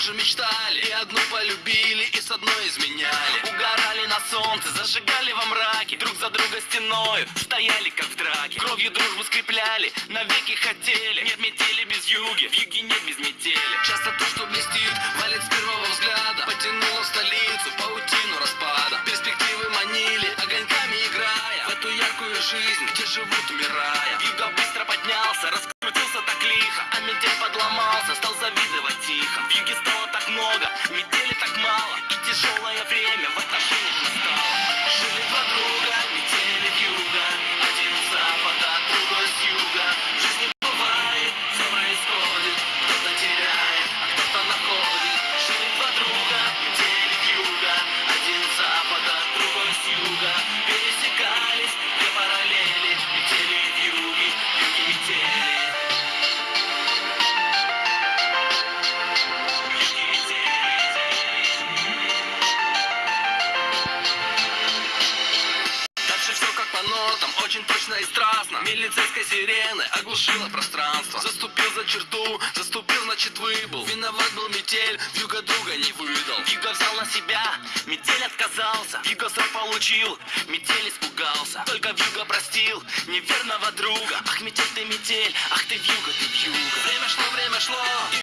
тоже мечтали, и одну полюбили, и с одной изменяли. Угорали на солнце, зажигали во мраке, друг за друга стеною стояли как в драке. Кровью дружбу скрепляли, навеки хотели. Нет метели без юги, в юге нет без метели. Часто то, что блестит, валит с первого взгляда. Потянуло в столицу паутину распада. Перспективы манили, огоньками играя в эту яркую жизнь, где живут умирая. Юга быстро поднялся, раскрутился так лихо, а метель подломался, стал завидовать тихо. В юге стало так много, метели так мало, и тяжелое время в отношениях настало. Жили два друга, метели вьюга, один с запада, другой с юга. В жизни бывает, все происходит, кто-то теряет, а кто-то находит. Жили два друга, метели вьюга, один с запада, другой с юга. Пересекались две параллели, метели и вьюги, вьюги метели. Дальше все как по нотам, очень точно и страстно. Милицейской сирены оглушила пространство. Заступил за черту, заступил, значит выбыл. Виноват был метель, вьюга друга не выдал. Вьюга взял на себя, метель отказался. Вьюга срок получил, метель испугался. Только вьюга простил неверного друга. Ах, метель, ах ты вьюга, ты вьюга. Время шло, и